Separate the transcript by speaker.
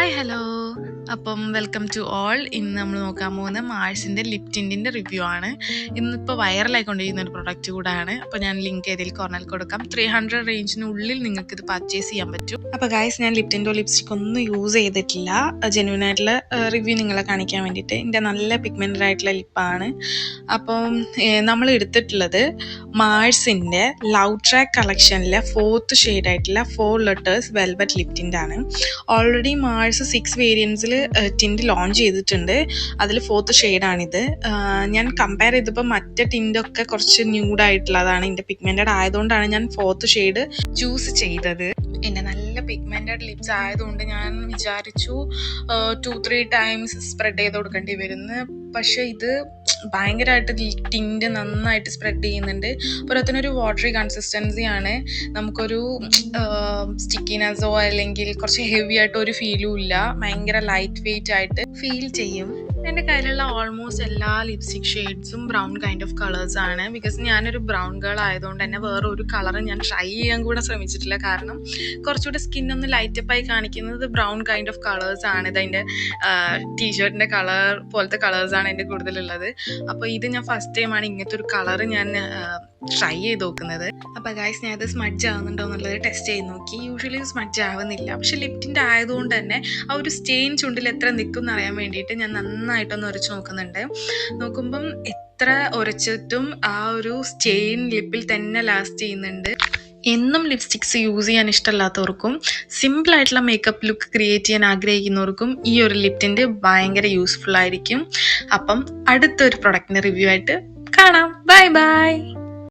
Speaker 1: Hi hello. അപ്പം welcome to all. ഇന്ന് നമ്മൾ നോക്കാൻ പോകുന്ന മാഴ്സിൻ്റെ ലിപ് ടിൻറ്റിൻ്റെ റിവ്യൂ ആണ്. ഇന്നിപ്പോൾ വൈറലായിക്കൊണ്ടിരിക്കുന്ന ഒരു പ്രൊഡക്റ്റ് കൂടാണ്. അപ്പോൾ ഞാൻ ലിങ്ക് ഏതിൽ കോർണൽ കൊടുക്കാം. 300 റേഞ്ചിനുള്ളിൽ നിങ്ങൾക്ക് ഇത് പർച്ചേസ് ചെയ്യാൻ പറ്റും. അപ്പോൾ ഗൈസ്, ഞാൻ ലിപ് ടിൻറ്റോ ലിപ്സ്റ്റിക് ഒന്നും യൂസ് ചെയ്തിട്ടില്ല. ജെന്യൂൻ ആയിട്ടുള്ള റിവ്യൂ നിങ്ങളെ കാണിക്കാൻ വേണ്ടിയിട്ട്. എൻ്റെ നല്ല പിഗ്മെൻറ്റഡ് ആയിട്ടുള്ള ലിപ്പാണ്. അപ്പം നമ്മൾ എടുത്തിട്ടുള്ളത് മാഴ്സിൻ്റെ ലവ് ട്രാക്ക് കളക്ഷനിലെ 4th ഷെയ്ഡായിട്ടുള്ള 4 ലെറ്റേഴ്സ് വെൽവെറ്റ് ലിപ് ടിൻ്റ് ആണ്. ഓൾറെഡി മാഴ്സ് 6 വേരിയൻസിൽ ടിൻറ്റ് ലോഞ്ച് ചെയ്തിട്ടുണ്ട്. അതിൽ 4th ഷെയ്ഡാണിത്. ഞാൻ കമ്പയർ ചെയ്തപ്പോൾ മറ്റേ ടിൻറ്റൊക്കെ കുറച്ച് ന്യൂഡായിട്ടുള്ളതാണ്. എൻ്റെ പിഗ്മെൻറ്റഡ് ആയതുകൊണ്ടാണ് ഞാൻ 4th ഷെയ്ഡ് ചൂസ് ചെയ്തത്. എൻ്റെ നല്ല പിഗ്മെൻറ്റഡ് ലിപ്സ് ആയതുകൊണ്ട് ഞാൻ വിചാരിച്ചു 2-3 ടൈംസ് സ്പ്രെഡ് ചെയ്ത് കൊടുക്കേണ്ടി വരുന്നു. പക്ഷേ ഇത് ഭയങ്കരമായിട്ട് ടിൻറ്റ് നന്നായിട്ട് സ്പ്രെഡ് ചെയ്യുന്നുണ്ട്. പുറത്തുനിന്നൊരു വാട്ടറി കൺസിസ്റ്റൻസിയാണ്. നമുക്കൊരു സ്റ്റിക്കിനെസ്സോ അല്ലെങ്കിൽ കുറച്ച് ഹെവി ആയിട്ട് ഒരു ഫീലും ഇല്ല. ഭയങ്കര ലൈറ്റ് വെയിറ്റ് ആയിട്ട് ഫീൽ ചെയ്യും. എൻ്റെ കയ്യിലുള്ള ഓൾമോസ്റ്റ് എല്ലാ ലിപ്സ്റ്റിക് ഷെയ്ഡ്സും ബ്രൗൺ കൈൻഡ് ഓഫ് കളേഴ്സ് ആണ്. ബിക്കോസ് ഞാനൊരു ബ്രൗൺ ഗേൾ ആയതുകൊണ്ട് തന്നെ വേറെ ഒരു കളറും ഞാൻ ട്രൈ ചെയ്യാൻ കൂടെ ശ്രമിച്ചിട്ടില്ല. കാരണം കുറച്ചുകൂടെ സ്കിന്നൊന്ന് ലൈറ്റപ്പായി കാണിക്കുന്നത് ബ്രൗൺ കൈൻഡ് ഓഫ് കളേഴ്സ് ആണ്. ഇതതിൻ്റെ ടീഷർട്ടിൻ്റെ കളർ പോലത്തെ കളേഴ്സാണ് എൻ്റെ കൂടുതലുള്ളത്. അപ്പോൾ ഇത് ഞാൻ ഫസ്റ്റ് ടൈമാണ് ഇങ്ങനത്തെ ഒരു കളർ ഞാൻ ട്രൈ ചെയ്ത് നോക്കുന്നത്. അപ്പോൾ ഗൈസ്, ഞാൻ ഇത് സ്മഡ്ജ് ആവുന്നുണ്ടോ എന്നുള്ളത് ടെസ്റ്റ് ചെയ്ത് നോക്കി. യൂഷ്വലി സ്മഡ്ജ് ആവുന്നില്ല. പക്ഷെ ലിപ്റ്റിൻ്റെ ആയതുകൊണ്ട് തന്നെ ആ ഒരു സ്റ്റെയിൻ ചുണ്ടിൽ എത്ര നിൽക്കും എന്നറിയാൻ വേണ്ടിയിട്ട് ഞാൻ നന്നായിട്ടൊന്ന് ഉരച്ച് നോക്കുന്നുണ്ട്. നോക്കുമ്പം എത്ര ഉരച്ചിട്ടും ആ ഒരു സ്റ്റെയിൻ ലിപ്പിൽ തന്നെ ലാസ്റ്റ് ചെയ്യുന്നുണ്ട്. എന്നും ലിപ്സ്റ്റിക്സ് യൂസ് ചെയ്യാൻ ഇഷ്ടമല്ലാത്തവർക്കും സിമ്പിളായിട്ടുള്ള മേക്കപ്പ് ലുക്ക് ക്രിയേറ്റ് ചെയ്യാൻ ആഗ്രഹിക്കുന്നവർക്കും ഈ ഒരു ലിപ് ടിൻറ്റ് ഭയങ്കര യൂസ്ഫുൾ ആയിരിക്കും. അപ്പം അടുത്തൊരു പ്രൊഡക്റ്റിൻ്റെ റിവ്യൂ ആയിട്ട് കാണാം. Bye bye.